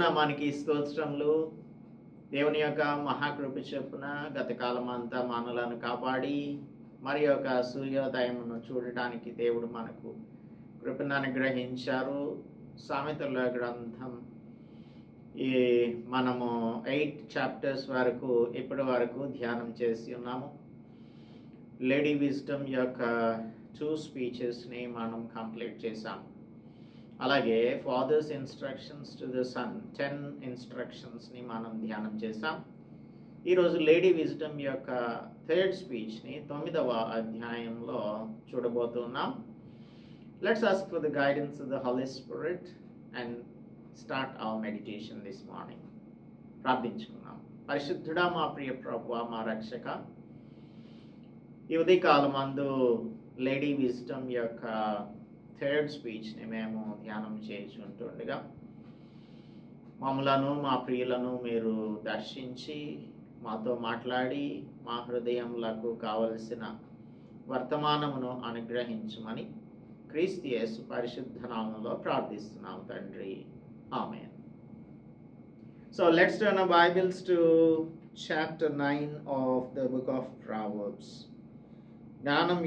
నామానికి స్తోత్రములు. దేవుని యొక్క మహాకృప చొప్పున గత కాలం అంతా మనలను కాపాడి మరి యొక్క సూర్యోదయమును చూడటానికి దేవుడు మనకు కృపను అనుగ్రహించారు. సామెతల గ్రంథం ఈ మనము 8 చాప్టర్స్ వరకు ఇప్పటి వరకు ధ్యానం చేసి ఉన్నాము. లేడీ విజ్డమ్ యొక్క 2 స్పీచెస్ని మనం కంప్లీట్ చేసాం. అలాగే father's instructions to the son 10 ఇన్స్ట్రక్షన్స్ని మనం ధ్యానం చేసాం. ఈరోజు లేడీ విజ్డమ్ యొక్క 3rd స్పీచ్ని 9వ అధ్యాయంలో చూడబోతున్నాం. Let's ask for the guidance of the Holy Spirit and start our meditation this morning. ప్రార్థించుకున్నాం. పరిశుద్ధుడా మా ప్రియ ప్రభువా, మా రక్షక, ఈ ఉదయకాలం అందు లేడీ విజ్డమ్ యొక్క 3rd స్పీచ్ని మేము ధ్యానం చేస్తుండగా మమ్మలను మా ప్రియులను మీరు దర్శించి మాతో మాట్లాడి మా హృదయములకు కావలసిన వర్తమానమును అనుగ్రహించమని క్రీస్తు యేసు పరిశుద్ధ నామములో ప్రార్థిస్తున్నాం తండ్రి. ఆమేన్. So let's turn our Bibles to chapter 9 of the book of Proverbs. జ్ఞానం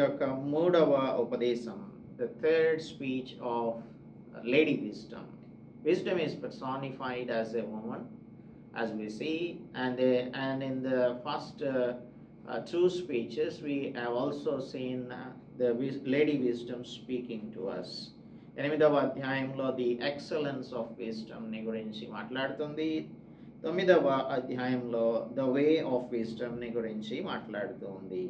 యొక్క 3వ ఉపదేశం, the 3rd speech of lady wisdom. Wisdom is personified as a woman, as we see, and in the first 2 speeches we have also seen the lady wisdom speaking to us. 8వ అధ్యాయంలో the excellence of wisdom ని గురించి మాట్లాడుతుంది. 9వ అధ్యాయంలో the way of wisdom ని గురించి మాట్లాడుతుంది.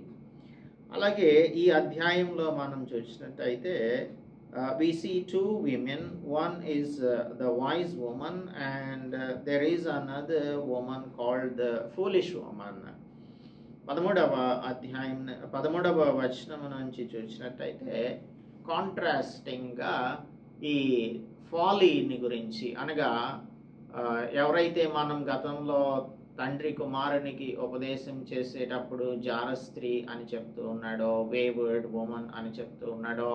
అలాగే ఈ అధ్యాయంలో మనం చూసినట్టయితే we see 2 women. One is the wise woman and there is another woman called the foolish woman. 13వ వచనం నుంచి చూసినట్టయితే కాంట్రాస్టింగ్గా ఈ ఫాలీని గురించి, అనగా ఎవరైతే మనం గతంలో తండ్రి కుమారునికి ఉపదేశం చేసేటప్పుడు జారస్త్రీ అని చెప్తూ ఉన్నాడో, వేవర్డ్ ఉమన్ అని చెప్తూ ఉన్నాడో,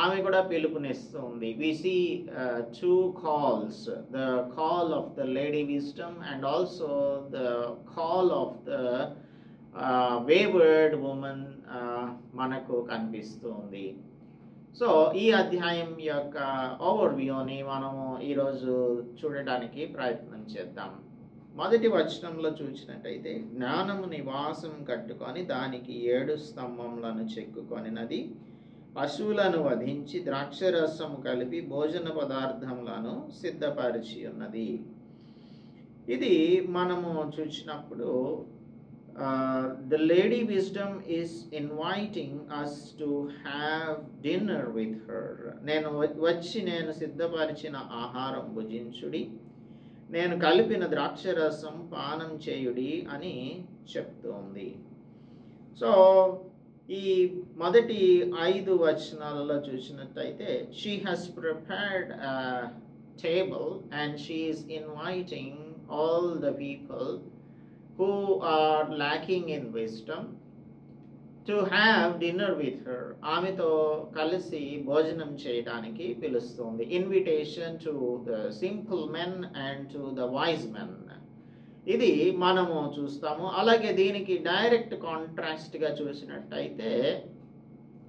ఆమె కూడా పిలుపునిస్తుంది. We see 2 calls, the call of the lady wisdom and also the call of the wayward woman మనకు కనిపిస్తుంది. సో ఈ అధ్యాయం యొక్క ఓవర్వ్యూని మనము ఈరోజు చూడడానికి ప్రయత్నం చేద్దాం. మొదటి వచనంలో చూసినట్టయితే, జ్ఞానము నివాసం కట్టుకొని దానికి 7 స్తంభములను చెక్కుకొనినది, పశువులను వధించి ద్రాక్షరసము కలిపి భోజన పదార్థములను సిద్ధపరిచి ఉన్నది. ఇది మనము చూసినప్పుడు the lady wisdom is inviting us to have dinner with her. నేను సిద్ధపరిచిన ఆహారం భుజించుడి, నేను కలిపిన ద్రాక్షరసం పానం చేయుడి అని చెప్తోంది. సో ఈ మొదటి 5 వచనాలలో చూసినట్టయితే, she has prepared a table and she is inviting all the people who are lacking in wisdom to have dinner with her. ఆమెతో కలిసి భోజనం చేయడానికి పిలుస్తుంది. Invitation to the simple men and to the wise men. ఇది మనము చూస్తాము. అలాగే దీనికి డైరెక్ట్ కాంట్రాస్ట్గా చూసినట్టయితే,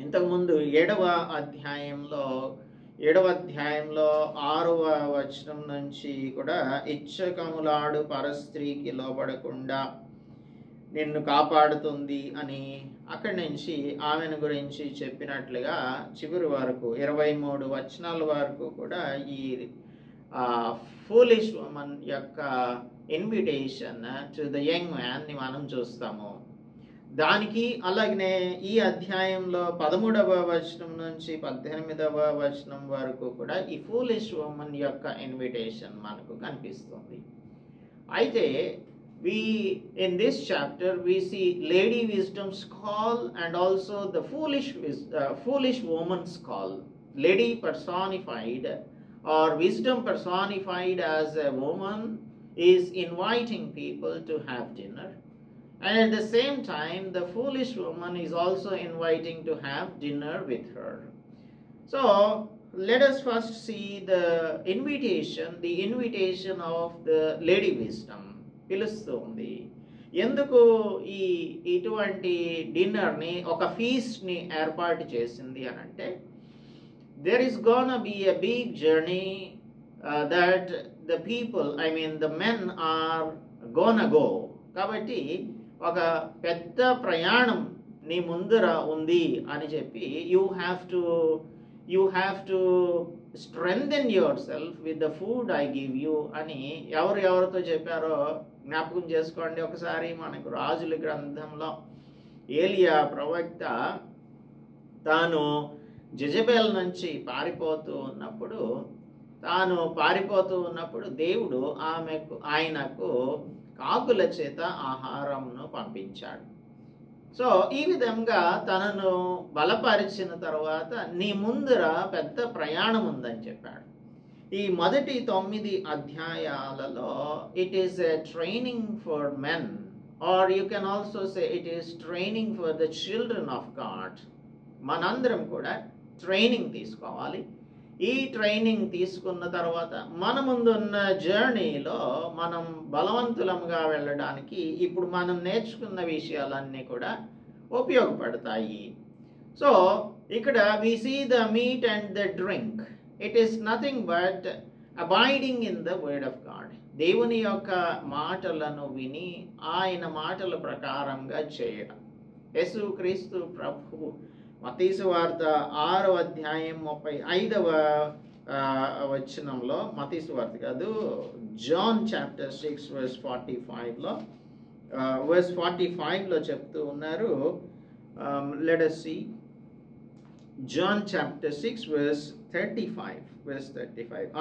ఇంతకుముందు 7వ అధ్యాయంలో 6వ వచనం నుంచి కూడా, ఇచ్చకములాడు పరస్త్రీకి లోబడకుండా నిన్ను కాపాడుతుంది అని అక్కడి నుంచి ఆమెను గురించి చెప్పినట్లుగా చివరి వరకు 23 వచనాల వరకు కూడా ఈ ఫూలిష్ ఉమన్ యొక్క invitation to the young man ని మనం చూస్తాము. దానికి అలాగనే ఈ అధ్యాయంలో 13వ వచనం నుంచి 18వ వచనం వరకు కూడా ఈ ఫూలిష్ ఉమన్ యొక్క ఇన్విటేషన్ మనకు కనిపిస్తుంది. అయితే in this chapter we see lady wisdom's call and also the foolish woman's call. Lady personified or wisdom personified as a woman is inviting people to have dinner. And at the same time, the foolish woman is also inviting to have dinner with her. So, let us first see the invitation of the Lady Wisdom. పిలుస్తుంది. ఎందుకు ఇటువంటి డిన్నర్ని, ఒక ఫీస్ట్ని ఏర్పాటు చేసింది అని అంటే, there is gonna be a big journey that the people, the men are gonna go. కాబట్టి ఒక పెద్ద ప్రయాణం నీ ముందర ఉంది అని చెప్పి you have to strengthen yourself with the food I give you అని ఎవరితో చెప్పారో జ్ఞాపకం చేసుకోండి ఒకసారి. మనకు రాజుల గ్రంథంలో ఏలియా ప్రవక్త తాను జెజబెల్ నుంచి పారిపోతూ ఉన్నప్పుడు దేవుడు ఆయనకు కాకుల చేత ఆహారంను పంపించాడు. సో ఈ విధంగా తనను బలపరిచిన తర్వాత నీ ముందర పెద్ద ప్రయాణం ఉందని చెప్పాడు. ఈ మొదటి 9 అధ్యాయాలలో it is a training for men, or you can also say it is training for the children of God. మనందరం కూడా ట్రైనింగ్ తీసుకోవాలి. ఈ ట్రైనింగ్ తీసుకున్న తర్వాత మన ముందున్న జర్నీలో మనం బలవంతులంగా వెళ్ళడానికి ఇప్పుడు మనం నేర్చుకున్న విషయాలన్నీ కూడా ఉపయోగపడతాయి. సో ఇక్కడ we see the meat and the drink. It is nothing but abiding in the word of God. దేవుని యొక్క మాటలను విని ఆయన మాటల ప్రకారంగా చేయడం. యేసుక్రీస్తు ప్రభువు మత్తయి సువార్త 6వ అధ్యాయం 35వ వచనంలో, మత్తయి సువార్త కాదు, జాన్ చాప్టర్ 6 verse 45లో చెప్తూ ఉన్నారు. Let us see John chapter 6 verse 35.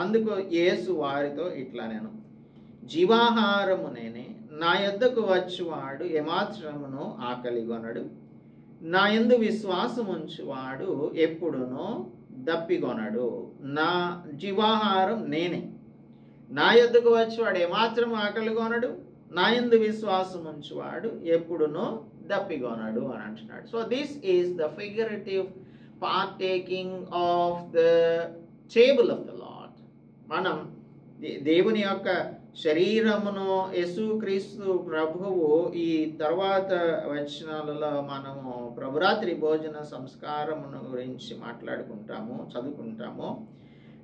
అందుకు యేసు వారితో ఇట్లా నేను జీవాహారము నేనే, నా యొద్దకు వచ్చువాడు ఏమాత్రమును ఆకలిగొనడు, నా యందు విశ్వాసం ఉంచువాడు ఎప్పుడునూ దప్పిగొనడు. నా జీవాహారం నేనే, నా యొద్దకు వచ్చువాడు ఏమాత్రం ఆకలిగొనడు, నా యందు విశ్వాసం ఉంచువాడు ఎప్పుడునూ దప్పిగొనడు అని అంటున్నాడు. So this is the figurative partaking of the table of the lord. మనం దేవుని యొక్క శరీరమును యేసుక్రీస్తు ప్రభువు ఈ తర్వాత వచనాలలో మనము ప్రభురాత్రి భోజన సంస్కారమును గురించి చదువుకుంటాము.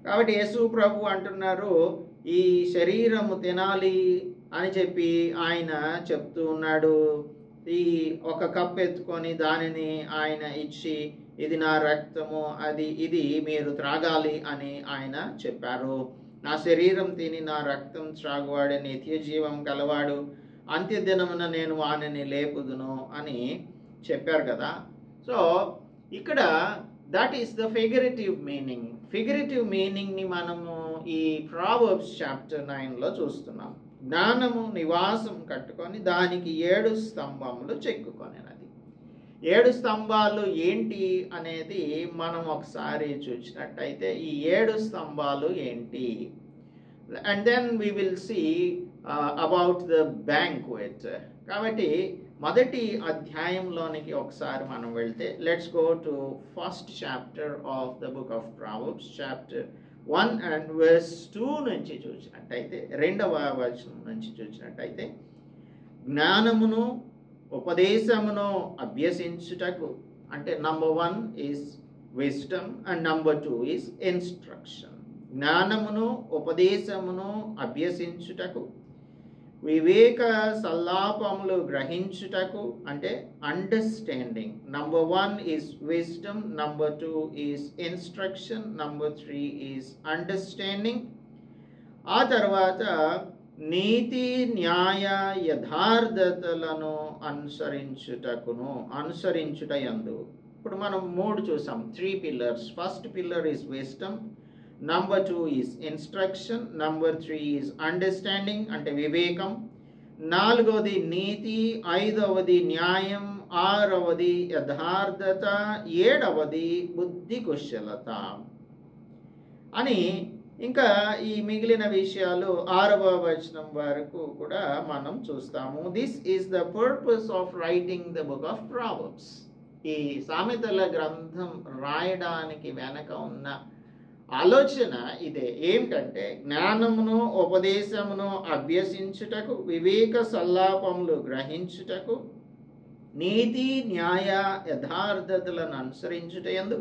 కాబట్టి యేసు ప్రభు అంటున్నారు ఈ శరీరము తినాలి అని చెప్పి ఆయన చెప్తూ ఉన్నాడు. ఈ ఒక కప్ ఎత్తుకొని దానిని ఆయన ఇచ్చి ఇది నా రక్తము, ఇది మీరు త్రాగాలి అని ఆయన చెప్పారు. నా శరీరం తిని నా రక్తం త్రాగువాడే నిత్య జీవం గలవాడు, అంత్యదినమున నేను వానిని లేపుదును అని చెప్పారు కదా. సో ఇక్కడ దట్ ఈస్ ద ఫిగరేటివ్ మీనింగ్ని మనము ఈ ప్రావర్బ్స్ చాప్టర్ 9లో చూస్తున్నాం. జ్ఞానము నివాసం కట్టుకొని దానికి 7 స్తంభములు చెక్కుకొనినది. 7 స్తంభాలు ఏంటి అనేది మనం ఒకసారి చూసినట్టయితే ఈ 7 స్తంభాలు ఏంటి, and then we will see about the banquet. కాబట్టి మొదటి అధ్యాయంలోనికి ఒకసారి మనం వెళ్తే let's go to first chapter of the book of Proverbs chapter 1 and verse 2 నుంచి చూసినట్టయితే, 2వ వచనం నుంచి చూసినట్టయితే, జ్ఞానమును ఉపదేశమును అభ్యసించుటకు, అంటే number 1 is wisdom and number 2 is instruction. జ్ఞానమును ఉపదేశమును అభ్యసించుటకు, వివేక సల్లాపములు గ్రహించుటకు అంటే understanding. Number 1 is wisdom, number 2 is instruction, number 3 is understanding. ఆ తర్వాత నీతి న్యాయ యథార్థతలను అనుసరించుట యందు. ఇప్పుడు మనం 3 చూసాం, 3 pillars. First pillar is wisdom, number 2 is instruction, number 3 is understanding అంటే వివేకం, 4వది నీతి, 5వది న్యాయం, 6వది యథార్థత, 7వది బుద్ధి కుశలత అని. ఇంకా ఈ మిగిలిన విషయాలు 6వ వచనం వరకు కూడా మనం చూస్తాము. This is the purpose of writing the book of Proverbs. ఈ సామెతల గ్రంథం రాయడానికి వెనక ఉన్న ఆలోచన ఇదే. ఏమిటంటే జ్ఞానమును ఉపదేశమును అభ్యసించుటకు, వివేక సల్లాపములు గ్రహించుటకు, నీతి న్యాయ యథార్థతలను అనుసరించుటయందు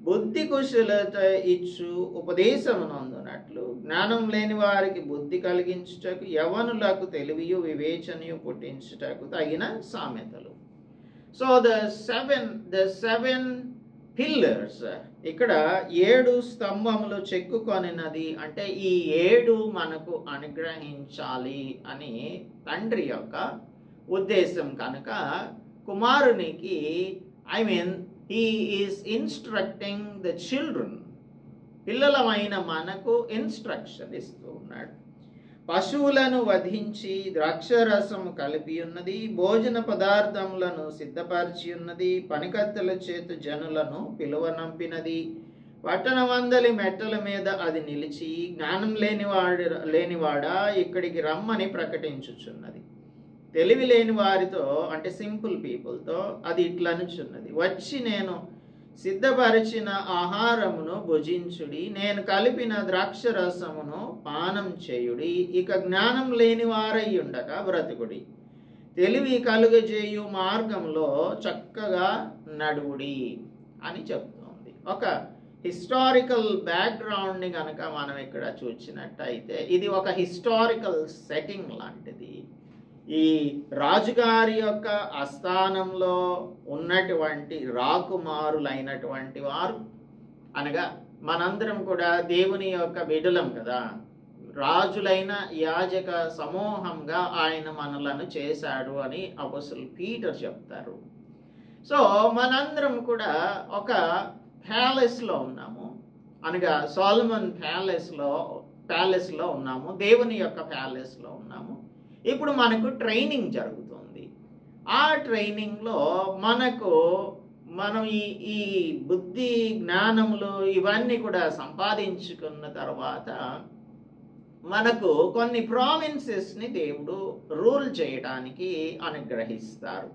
బుద్ధి కుశలత ఇచ్చు ఉపదేశమునందునట్లు జ్ఞానం లేని వారికి బుద్ధి కలిగించుటకు, యవనులకు తెలివియు వివేచనయు పుట్టించుటకు తగిన సామెతలు. సో ద సెవెన్ పిల్లర్స్, ఇక్కడ 7 స్తంభములు చెక్కుకొనినది అంటే ఈ 7 మనకు అనుగ్రహించాలి అని తండ్రి యొక్క ఉద్దేశం కనుక కుమారునికి he is instructing the children, పిల్లలమైన మనకు ఇన్స్ట్రక్షన్ ఇస్తూ ఉన్నాడు. పశువులను వధించి ద్రాక్షరసము కలిపి ఉన్నది, భోజన పదార్థములను సిద్ధపరిచి ఉన్నది, పనికత్తెల చేత జనులను పిలువనంపినది, పట్టణమందలి మెట్టల మీద అది నిలిచి జ్ఞానం లేనివాడా ఇక్కడికి రమ్మని ప్రకటించుచున్నది. తెలివి లేని వారితో అంటే సింపుల్ పీపుల్తో అది ఇట్లనుచున్నది, వచ్చి నేను సిద్ధపరిచిన ఆహారమును భుజించుడి, నేను కలిపిన ద్రాక్షరసమును పానం చేయుడి, ఇక జ్ఞానం లేని వారై ఉండక బ్రతుకుడి, తెలివి కలుగజేయు మార్గంలో చక్కగా నడువుడి అని చెప్తోంది. ఒక హిస్టారికల్ బ్యాక్గ్రౌండ్ని కనుక మనం ఇక్కడ చూసినట్టయితే ఇది ఒక హిస్టారికల్ సెట్టింగ్ లాంటిది. ఈ రాజుగారి యొక్క ఆస్థానంలో ఉన్నటువంటి రాకుమారులైనటువంటి వారు, అనగా మనందరం కూడా దేవుని యొక్క బిడ్డలం కదా, రాజులైన యాజక సమూహంగా ఆయన మనలను చేశాడు అని అపోస్తలుడు పీటర్ చెప్తారు. సో మనందరం కూడా ఒక ప్యాలెస్లో ఉన్నాము, అనగా సోలమన్ ప్యాలెస్లో ఉన్నాము, దేవుని యొక్క ప్యాలెస్లో ఉన్నాము. ఇప్పుడు మనకు ట్రైనింగ్ జరుగుతుంది. ఆ ట్రైనింగ్లో మనం ఈ బుద్ధి జ్ఞానములు ఇవన్నీ కూడా సంపాదించుకున్న తర్వాత మనకు కొన్ని ప్రావిన్సెస్ని దేవుడు రూల్ చేయడానికి అనుగ్రహిస్తారు.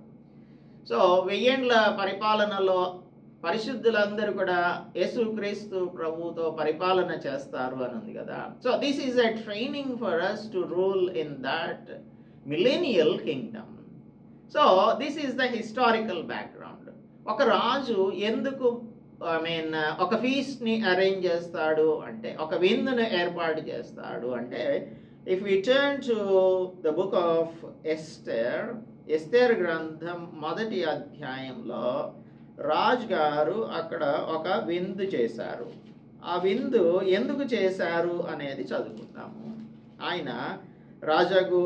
సో 1000 ఏళ్ల పరిపాలనలో పరిశుద్ధులందరూ కూడా యేసుక్రీస్తు ప్రభువుతో పరిపాలన చేస్తారు అని ఉంది కదా. So this is a training for us to rule in that millennial kingdom. So this is the historical background. ఒక రాజు ఎందుకు ఒక ఫీస్ట్ని అరేంజ్ చేస్తాడు అంటే, ఒక విందును ఏర్పాటు చేస్తాడు అంటే, if we turn to the book of Esther గ్రంథం 1వ అధ్యాయంలో రాజు గారు అక్కడ ఒక విందు చేశారు. ఆ విందు ఎందుకు చేశారు అనేది చదువుకుందాము. ఆయన రాజాకు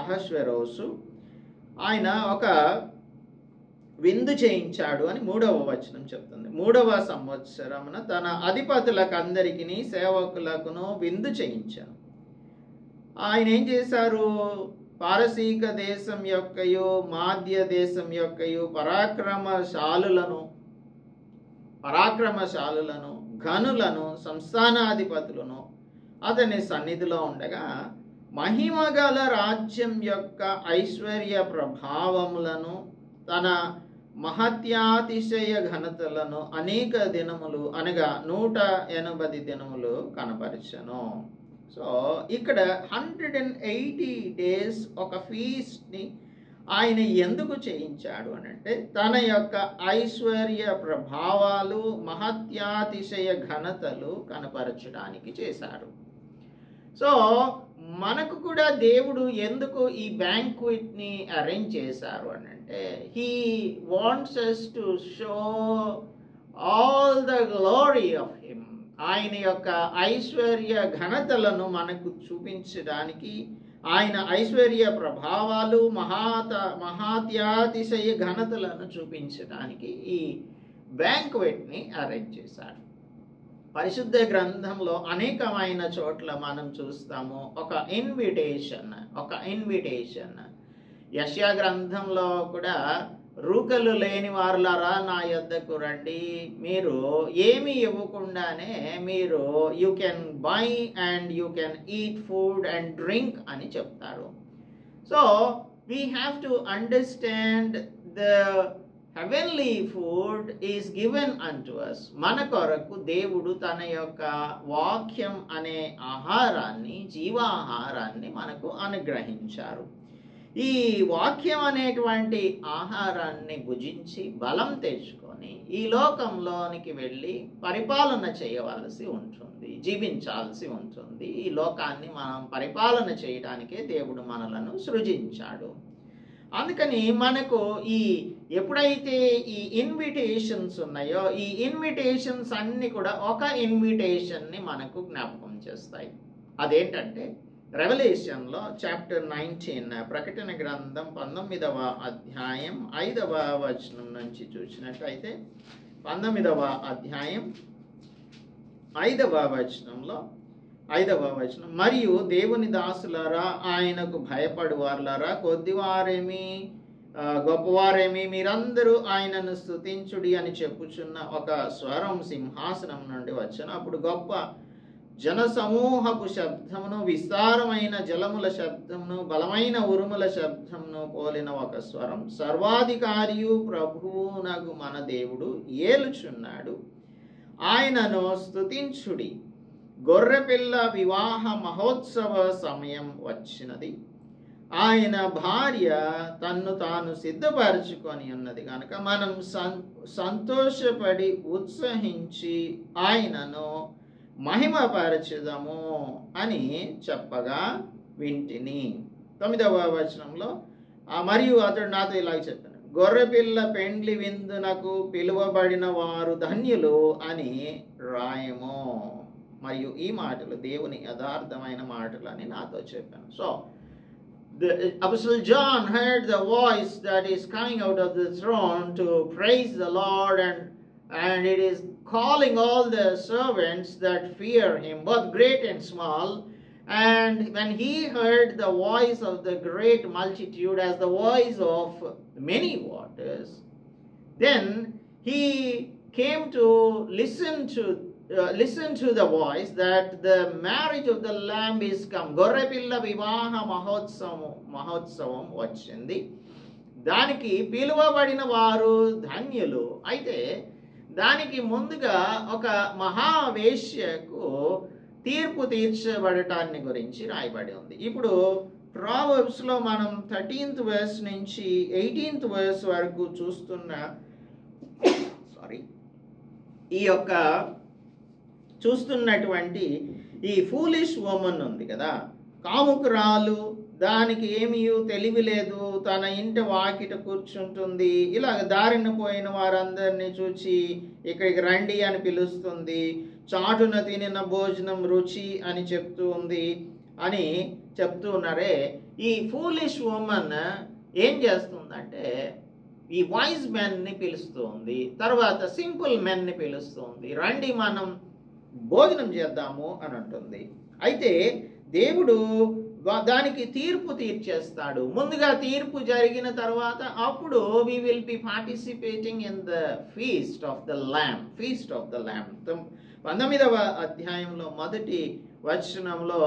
అహశ్వేరోసు ఆయన ఒక విందు చేయించాడు అని 3వ వచనం చెప్తుంది. 3వ సంవత్సరమున తన అధిపతులకందరికీ సేవకులకును విందు చేయించాను. ఆయన ఏం చేశారు? పారసీక దేశం యొక్కయు మాధ్య దేశం యొక్కయు పరాక్రమశాలులను ఘనులను సంస్థానాధిపతులను అతని సన్నిధిలో ఉండగా, మహిమగల రాజ్యం యొక్క ఐశ్వర్య ప్రభావములను తన మహత్యాతిశయ ఘనతలను అనేక దినములు అనగా 180 దినములు కనపరిచెను. సో ఇక్కడ 180 days ఒక ఫీస్ట్ని ఆయన ఎందుకు చేయించాడు అని అంటే, తన యొక్క ఐశ్వర్య ప్రభావాలు మహత్యాతిశయ ఘనతలు కనపరచడానికి చేశారు. సో మనకు కూడా దేవుడు ఎందుకు ఈ బ్యాంక్వెట్ని అరేంజ్ చేశారు అని అంటే, he wants us to show all the glory of him. ఆయన యొక్క ఐశ్వర్య ఘనతలను మనకు చూపించడానికి, ఆయన ఐశ్వర్య ప్రభావాలు మహాత్యాతిశయ ఘనతలను చూపించడానికి ఈ బ్యాంక్వెట్ని అరేంజ్ చేశారు. పరిశుద్ధ గ్రంథంలో అనేకమైన చోట్ల మనం చూస్తాము ఒక ఇన్విటేషన్. యెషయా గ్రంథంలో కూడా, రూకలు లేని వారులారా నా యొద్దకు రండి, మీరు ఏమి ఇవ్వకుండానే మీరు you can buy and you can eat food and drink అని చెప్తారు. So we have to understand the heavenly food is given అంటు అస్. మన కొరకు దేవుడు తన యొక్క వాక్యం అనే ఆహారాన్ని, జీవాహారాన్ని మనకు అనుగ్రహించారు. ఈ వాక్యం అనేటువంటి ఆహారాన్ని భుజించి బలం తెచ్చుకొని ఈ లోకంలోనికి వెళ్ళి పరిపాలన చేయవలసి ఉంటుంది, జీవించాల్సి ఉంటుంది. ఈ లోకాన్ని మనం పరిపాలన చేయడానికే దేవుడు మనలను సృజించాడు. అందుకని మనకు ఎప్పుడైతే ఈ ఇన్విటేషన్స్ ఉన్నాయో, ఈ ఇన్విటేషన్స్ అన్నీ కూడా ఒక ఇన్విటేషన్ని మనకు జ్ఞాపకం చేస్తాయి. అదేంటంటే రెవల్యూషన్లో చాప్టర్ 19, ప్రకటన గ్రంథం 19వ అధ్యాయం 5వ వచనం నుంచి చూసినట్లయితే 19వ అధ్యాయం 5వ వచనంలో 5వ వచనం, మరియు దేవుని దాసులారా, ఆయనకు భయపడువారులారా, కొద్దివారేమి గొప్పవారేమి, మీరందరూ ఆయనను స్తుతించుడి అని చెప్పుచున్న ఒక స్వరం సింహాసనం నుండి వచ్చాను. అప్పుడు గొప్ప జన సమూహపు శబ్దమును, విస్తారమైన జలముల శబ్దమును, బలమైన ఉరుముల శబ్దమును పోలిన ఒక స్వరం, సర్వాధికారియు ప్రభువునగు మన దేవుడు ఏలుచున్నాడు, ఆయనను స్తుతించుడి, గొర్రెపిల్ల వివాహ మహోత్సవ సమయం వచ్చినది, ఆయన భార్య తన్ను తాను సిద్ధపరచుకొని ఉన్నది కనుక మనం సంతోషపడి ఉత్సహించి ఆయనను మహిమపరచుదము అని చెప్పగా వింటిని. 9వ వచనంలో, మరియు అతడు నాతో ఇలా చెప్పాను, గొర్రెపిల్ల పెండ్లి విందునకు పిలువబడిన వారు ధన్యులు అని రాయము. మరియు ఈ మాటలు దేవుని యథార్థమైన మాటలు అని నాతో చెప్పాను. So the Apostle John heard the voice that is coming out of the throne to praise the Lord, and it is calling all the servants that fear him, both great and small. And when he heard the voice of the great multitude as the voice of many waters, then he came to listen to the voice that the marriage of the lamb is come. గొర్రెపిల్ల వివాహ మహోత్సవం వచ్చింది, దానికి పిలువబడిన వారు ధన్యులు. అయితే దానికి ముందుగా ఒక మహావేశ్యకు తీర్పు తీర్చబడటాన్ని గురించి రాయబడి ఉంది. ఇప్పుడు ప్రావర్బ్స్లో మనం 13th verse నుంచి 18th verse వరకు చూస్తున్నటువంటి ఈ ఫూలిష్ ఉమెన్ ఉంది కదా, కాముకురాలు, దానికి ఏమీ తెలివి లేదు, తన ఇంటి వాకిట కూర్చుంటుంది, ఇలాగ దారిన పోయిన వారందరినీ చూచి ఇక్కడికి రండి అని పిలుస్తుంది, చాటున తినిన భోజనం రుచి అని చెప్తూ ఉంది అని చెప్తూ ఉన్నారే. ఈ ఫూలిష్ ఉమెన్ ఏం చేస్తుందంటే ఈ వైజ్ మెన్ని పిలుస్తూ ఉంది, తర్వాత సింపుల్ మెన్ని పిలుస్తూ ఉంది, రండి మనం భోజనం చేద్దాము అని అంటుంది. అయితే దేవుడు దానికి తీర్పు తీర్చేస్తాడు. ముందుగా తీర్పు జరిగిన తర్వాత అప్పుడు we will be participating in the feast of the lamb. 19వ అధ్యాయంలో 1వ వచనంలో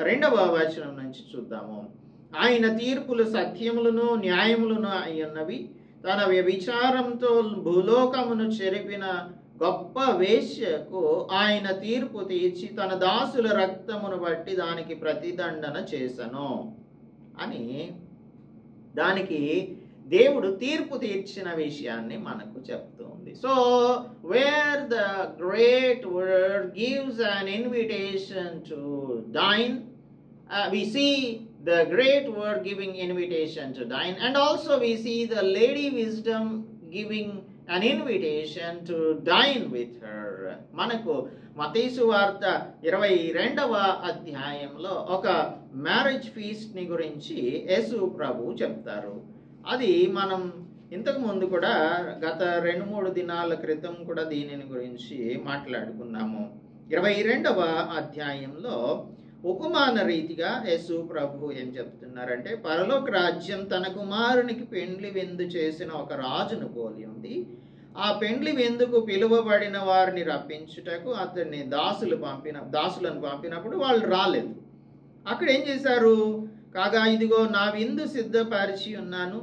2వ వచనం నుంచి చూద్దాము. ఆయన తీర్పులు సత్యములను న్యాయములను అయ్యున్నవి, తన వ్యభిచారంతో భూలోకమును చెరిపిన గొప్ప వేశ్యకు ఆయన తీర్పు తీర్చి తన దాసుల రక్తమును బట్టి దానికి ప్రతిదండన చేసను అని దానికి దేవుడు తీర్పు తీర్చిన విషయాన్ని మనకు చెప్తుంది. So where the great word gives an invitation to dine, we see the great word giving invitation to dine, and also we see the lady wisdom giving an invitation to dine with her. మనకు మత్తయి సువార్త 22వ అధ్యాయంలో ఒక marriage feast ని గురించి యేసు ప్రభు చెప్తారు. అది మనం ఇంతకు ముందు కూడా గత 2-3 దినాల క్రితం కూడా దీనిని గురించి మాట్లాడుకున్నాము. 22వ అధ్యాయంలో ఉపమాన రీతిగా యేసు ప్రభు ఏం చెప్తున్నారంటే, పరలోక రాజ్యం తన కుమారునికి పెండ్లి విందు చేసిన ఒక రాజును పోలి ఉంది. ఆ పెండ్లి విందుకు పిలువబడిన వారిని రప్పించుటకు అతన్ని దాసులను పంపినప్పుడు వాళ్ళు రాలేదు. అక్కడ ఏం చేశారు? కాగా ఇదిగో నా విందు సిద్ధపరిచి ఉన్నాను,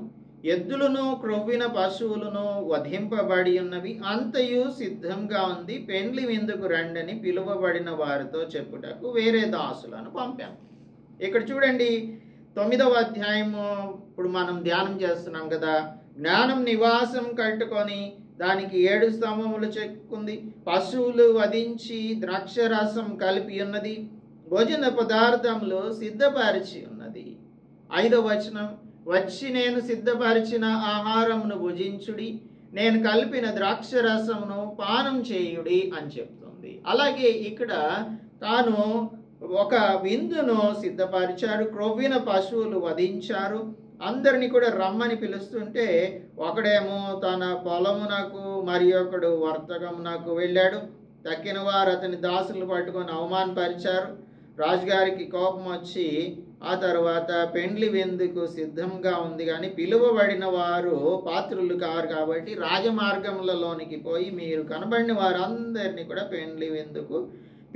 ఎద్దులను క్రొవ్విన పశువులను వధింపబడి ఉన్నవి, అంతయు సిద్ధంగా ఉంది, పెండ్లి విందుకు రండని పిలువబడిన వారితో చెప్పుటకు వేరే దాసులను పంపాం. ఇక్కడ చూడండి 9వ అధ్యాయము ఇప్పుడు మనం ధ్యానం చేస్తున్నాం కదా. జ్ఞానం నివాసం కట్టుకొని దానికి 7 స్తంభములు చెక్కుంది, పశువులు వధించి ద్రాక్షరసం కలిపి ఉన్నది, భోజన పదార్థములు సిద్ధపరిచి ఉన్నది. 5వ వచనం, వచ్చి నేను సిద్ధపరిచిన ఆహారమును భుజించుడి, నేను కలిపిన ద్రాక్షరసమును పానం చేయుడి అని చెప్తుంది. అలాగే ఇక్కడ తాను ఒక విందును సిద్ధపరిచారు, క్రొవ్విన పశువులు వధించారు, అందరినీ కూడా రమ్మని పిలుస్తుంటే ఒకడేమో తన పొలమునకు మరి ఒకడు వర్తకమునకు వెళ్ళాడు. తక్కిన వారు అతని దాసులు పట్టుకొని అవమానపరిచారు. రాజుగారికి కోపం వచ్చి ఆ తర్వాత పెండ్లి విందుకు సిద్ధంగా ఉంది కానీ పిలువబడిన వారు పాత్రులు కారు కాబట్టి రాజమార్గములలోనికి పోయి మీరు కనబడిన వారందరినీ కూడా పెండ్లి విందుకు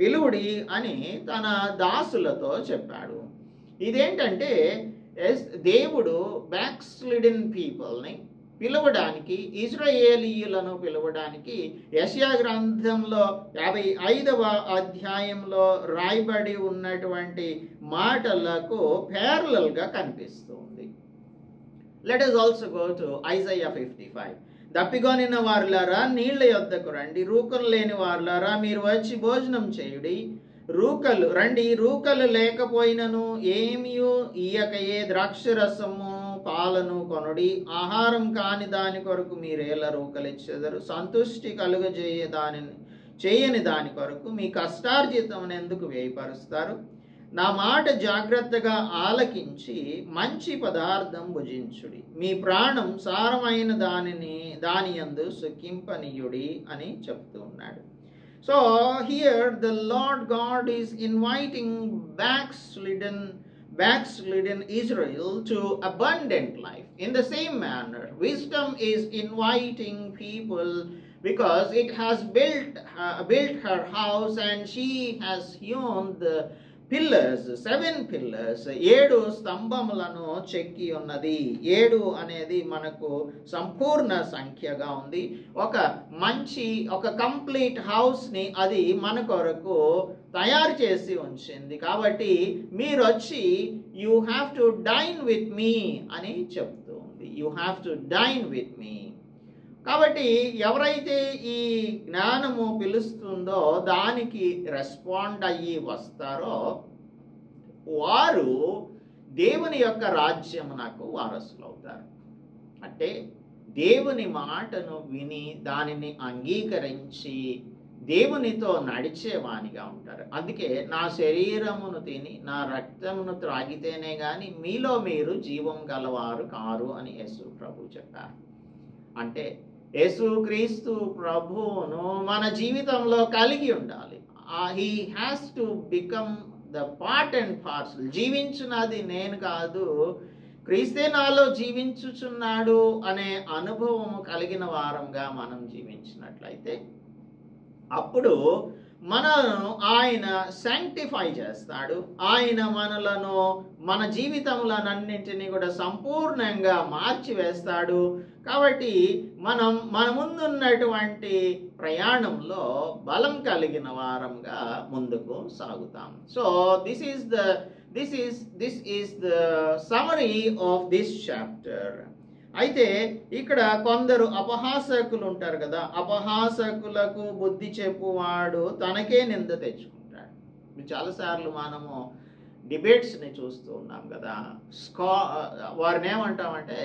పిలువుడి అని తన దాసులతో చెప్పాడు. ఇదేంటంటే దేవుడు బ్యాక్స్లిడెన్ పీపుల్ని పిలవడానికి, ఇశ్రాయేలీయులను పిలవడానికి యెషయా గ్రంథంలో 55వ అధ్యాయంలో రాయబడి ఉన్నటువంటి మాటలకు ప్యారలల్గా కనిపిస్తుంది. Let us also go to Isaiah 55. దప్పిగొనిన వారులారా నీళ్ల యొద్దకు రండి, రూకలు లేని వారులారా మీరు వచ్చి భోజనం చేయుడి. రూకలు రండి, రూకలు లేకపోయినను ఏమియో ఇయ్యకయే ద్రాక్షరసము పాలను కొనుడి. ఆహారం కాని దాని కొరకు మీరేలా రూకలిచ్చెదరు? సంతుష్టి చేయని దాని కొరకు మీ కష్టార్జితం ఎందుకు వ్యయపరుస్తారు? నా మాట జాగ్రత్తగా ఆలకించి మంచి పదార్థం భుజించుడి, మీ ప్రాణం సారమైన దాని యందు సుఖింపనీయుడి అని చెప్తూ ఉన్నాడు. So here the Lord God is inviting backslidden Israel to abundant life. In the same manner, wisdom is inviting people because it has built her house and she has hewn the pillars, 7 pillars, 7 స్తంభములను చెక్కి ఉన్నది. 7 అనేది మనకు సంపూర్ణ సంఖ్యగా ఉంది. ఒక complete హౌస్ని అది మన కొరకు తయారు చేసి ఉంచింది. కాబట్టి మీరు వచ్చి you have to dine with me అని చెప్తుంది. You have to dine with me. కాబట్టి ఎవరైతే ఈ జ్ఞానము పిలుస్తుందో దానికి రెస్పాండ్ అయ్యి వస్తారో వారు దేవుని యొక్క రాజ్యమునకు వారసులు అవుతారు. అంటే దేవుని మాటను విని దానిని అంగీకరించి దేవునితో నడిచేవానిగా ఉంటారు. అందుకే నా శరీరమును తిని నా రక్తమును త్రాగితేనే కానీ మీలో మీరు జీవం గలవారు కారు అని యేసు ప్రభు చెప్పారు. అంటే యేసుక్రీస్తు ప్రభువును మన జీవితంలో కలిగి ఉండాలి. He has to become the part and parcel. జీవించున్నది నేను కాదు, క్రీస్తే నాలో జీవించుచున్నాడు అనే అనుభవము కలిగిన వారంగా మనం జీవించినట్లయితే అప్పుడు మనలను ఆయన శాంక్టిఫై చేస్తాడు. ఆయన మన జీవితములన్నింటినీ కూడా సంపూర్ణంగా మార్చివేస్తాడు. కాబట్టి మన ముందున్నటువంటి ప్రయాణంలో బలం కలిగిన వారంగా ముందుకు సాగుతాం. So this is the summary of this chapter. అయితే ఇక్కడ కొందరు అపహాసకులు ఉంటారు కదా, అపహాసకులకు బుద్ధి చెప్పువాడు తనకే నింద తెచ్చుకుంటాడు. చాలాసార్లు మనము డిబేట్స్ని చూస్తూ ఉన్నాం కదా. వారిని ఏమంటామంటే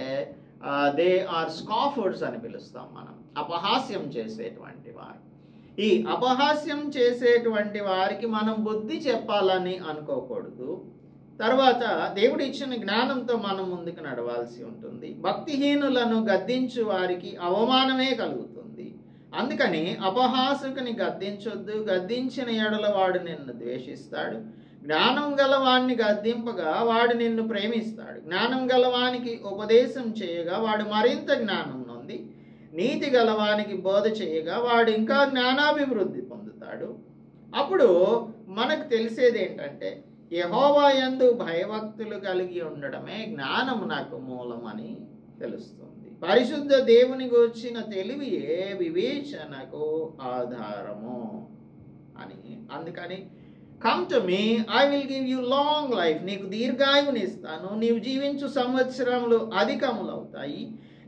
దే ఆర్ స్కాఫర్స్ అని పిలుస్తాం మనం. అపహాస్యం చేసేటువంటి వారు. ఈ అపహాస్యం చేసేటువంటి వారికి మనం బుద్ధి చెప్పాలని అనుకోకూడదు. తర్వాత దేవుడు ఇచ్చిన జ్ఞానంతో మనం ముందుకు నడవాల్సి ఉంటుంది. భక్తిహీనులను గద్దించు వారికి అవమానమే కలుగుతుంది. అందుకని అపహాసకుని గద్దించొద్దు, గద్దించిన ఎడల వాడు నిన్ను ద్వేషిస్తాడు. జ్ఞానం గలవాన్ని గద్దింపగా వాడు నిన్ను ప్రేమిస్తాడు. జ్ఞానం గలవానికి ఉపదేశం చేయగా వాడు మరింత జ్ఞానం నొంది, నీతి గలవానికి బోధ చేయగా వాడు ఇంకా జ్ఞానాభివృద్ధి పొందుతాడు. అప్పుడు మనకు తెలిసేది ఏంటంటే యెహోవా యందు భయభక్తులు కలిగి ఉండడమే జ్ఞానము నాకు మూలం అని తెలుస్తుంది. పరిశుద్ధ దేవుని గూర్చిన తెలివియే వివేచనకు ఆధారము అని. అందుకని come to me, I will give you long life, నీకు దీర్ఘాయువునిస్తాను, నీవు జీవించు సంవత్సరములు అధికములు అవుతాయి.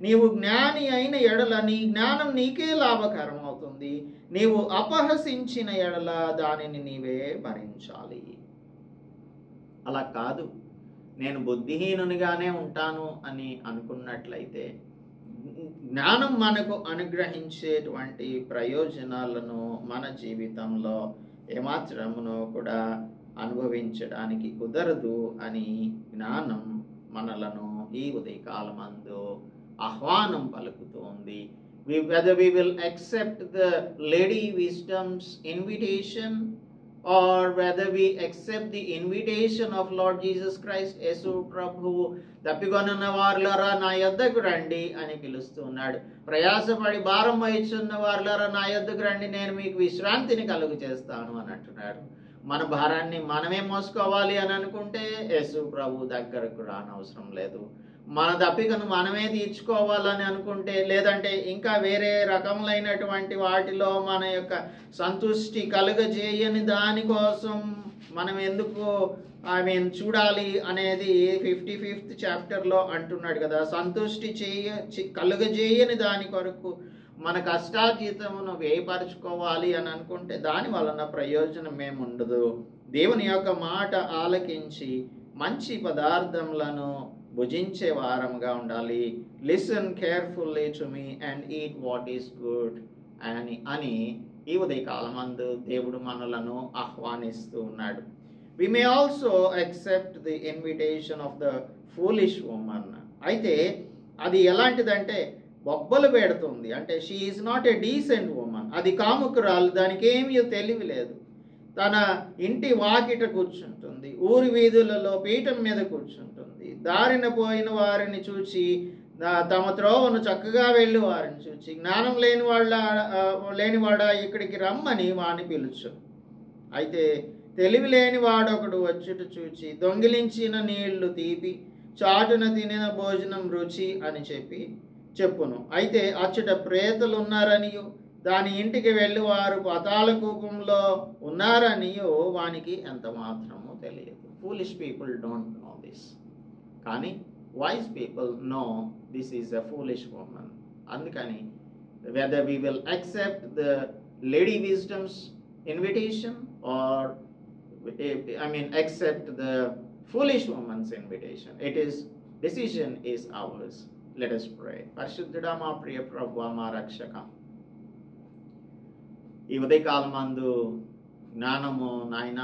నీవు జ్ఞాని అయిన ఎడల నీ జ్ఞానం నీకే లాభకరం అవుతుంది. నీవు అపహసించిన ఎడల దానిని నీవే భరించాలి. అలా కాదు, నేను బుద్ధిహీనునిగానే ఉంటాను అని అనుకున్నట్లయితే జ్ఞానం మనకు అనుగ్రహించేటువంటి ప్రయోజనాలను మన జీవితంలో ఏమాత్రమునో కూడా అనుభవించడానికి కుదరదు అని జ్ఞానం మనలను ఈ ఉదయకాలమందు ఆహ్వానం పలుకుతోంది. Whether we will accept the Lady Wisdom's invitation or whether we accept the invitation of Lord Jesus Christ, యేసు ప్రభువు తప్పికొనున్న వారులారా నా యొద్దకు రండి అని పిలుస్తున్నాడు. ప్రయాసపడి భారం వహించున్న వారులారా నా యొద్దకు రండి, నేను మీకు విశ్రాంతిని కలుగు చేస్తాను అని అంటున్నాడు. మన భారాన్ని మనమే మోసుకోవాలి అని అనుకుంటే యేసు ప్రభు దగ్గరకు రానవసరం లేదు. మన దప్పికను మనమే తీర్చుకోవాలని అనుకుంటే, లేదంటే ఇంకా వేరే రకములైనటువంటి వాటిలో మన యొక్క సంతుష్టి కలుగజేయని దానికోసం మనం ఎందుకు చూడాలి అనేది 55th చాప్టర్లో అంటున్నాడు కదా. సంతుష్టి కలుగజేయని దాని కొరకు మన కష్టాతీతమును వ్యయపరచుకోవాలి అని అనుకుంటే దాని వలన ప్రయోజనం ఏముండదు. దేవుని యొక్క మాట ఆలకించి మంచి పదార్థములను భుజించే వారంగా ఉండాలి. Listen carefully to me and eat what is good అని ఈ ఉదయకాలమందు దేవుడు మనలను ఆహ్వానిస్తూ ఉన్నాడు. We may also accept the invitation of the foolish woman. అయితే అది ఎలాంటిదంటే బొబ్బలు పెడుతుంది, అంటే she is not a decent women. అది కాముకురాలు, దానికి ఏమీ తెలివి లేదు. తన ఇంటి వాకిట కూర్చుంటుంది, ఊరి వీధులలో పీఠం మీద కూర్చుంటుంది. దారిన పోయిన వారిని చూచి తమ త్రోవను చక్కగా వెళ్ళి వారిని చూచి జ్ఞానం లేనివాడా ఇక్కడికి రమ్మని వాని పిలుచు. అయితే తెలివి లేని వాడొకడు వచ్చుట చూచి దొంగిలించిన నీళ్లు తీపి, చాటున తినిన భోజనం రుచి అని చెప్పును. అయితే అచ్చట ప్రేతలు ఉన్నారనియో దాని ఇంటికి వెళ్ళి వారు పాతాళ కూపంలో ఉన్నారనియో వానికి ఎంత మాత్రమో తెలియదు. Foolish people don't know this, కానీ wise people know this is a foolish woman. అందుకని whether we will accept the Lady Wisdom's invitation or accept the foolish woman's invitation, decision is ours. Let us pray. పరిశుద్ధుడా మా ప్రియ ప్రభువా మా రక్షక, ఈ ఉదయకాలమందు జ్ఞానము నాయన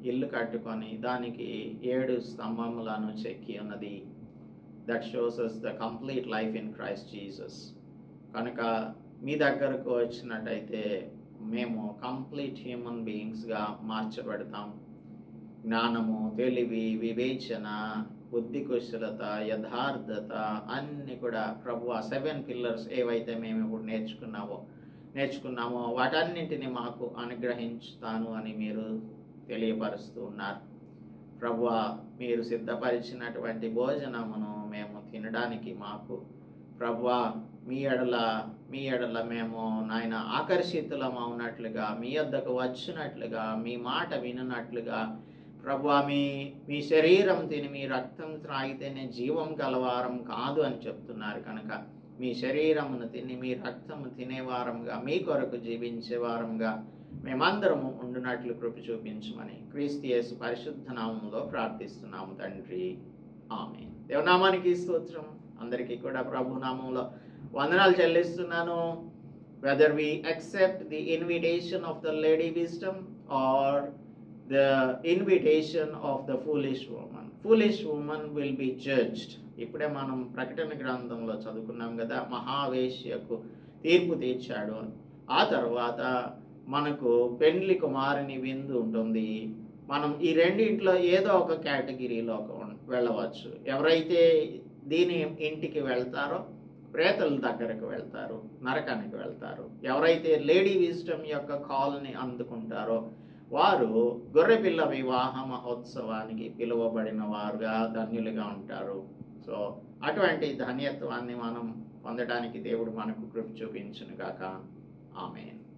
ఇల్లు కట్టుకొని దానికి 7 స్తంభములను చెక్కి ఉన్నది. That shows us the complete life in Christ Jesus. కనుక మీ దగ్గరకు వచ్చినట్టయితే మేము కంప్లీట్ హ్యూమన్ బీయింగ్స్గా మార్చబడతాం. జ్ఞానము, తెలివి, వివేచన, బుద్ధి కుశలత, యథార్థత అన్నీ కూడా ప్రభు ఆ 7 పిల్లర్స్ ఏవైతే మేము ఇప్పుడు నేర్చుకున్నామో వాటన్నింటినీ మాకు అనుగ్రహించుతాను అని మీరు తెలియపరుస్తూ ఉన్నారు. ప్రభువా, మీరు సిద్ధపరిచినటువంటి భోజనమును మేము తినడానికి మాకు ప్రభువా మీ ఎడల మేము నాయన ఆకర్షితులము అవునట్లుగా, మీ వద్దకు వచ్చినట్లుగా, మీ మాట వినున్నట్లుగా ప్రభువా మీ శరీరం తిని మీ రక్తం త్రాగితేనే జీవం గలవారం కాదు అని చెప్తున్నారు. కనుక మీ శరీరమును తిని మీ రక్తము తినేవారంగా, మీ కొరకు జీవించే వారంగా మేమందరము ఉండునట్లు కృప చూపించమని క్రీస్తు యేసు పరిశుద్ధ నామములో ప్రార్థిస్తున్నాము తండ్రి, ఆమేన్. దేవనామానికి స్తోత్రం. అందరికీ కూడా ప్రభు నామంలో వందనాలు చెల్లిస్తున్నాను. Whether we accept the invitation of the Lady Wisdom or the invitation of the foolish woman. Foolish woman will be judged. ఇప్పుడే మనం ప్రకటన గ్రంథంలో చదువుకున్నాం కదా, మహావేశ్యకు తీర్పు తీర్చాడు. ఆ తర్వాత మనకు పెండ్లి కుమారుని విందు ఉంటుంది. మనం ఈ రెండింటిలో ఏదో ఒక కేటగిరీలో వెళ్ళవచ్చు. ఎవరైతే దీని ఇంటికి వెళ్తారో ప్రేతల దగ్గరకు వెళ్తారు, నరకానికి వెళ్తారు. ఎవరైతే లేడీ విజ్డమ్ యొక్క కాల్ని అందుకుంటారో వారు గొర్రెపిల్ల వివాహ మహోత్సవానికి పిలువబడిన వారుగా ధన్యులుగా ఉంటారు. సో అటువంటి ధన్యత్వాన్ని మనం పొందడానికి దేవుడు మనకు కృప చూపించును గాక. ఆమేన్.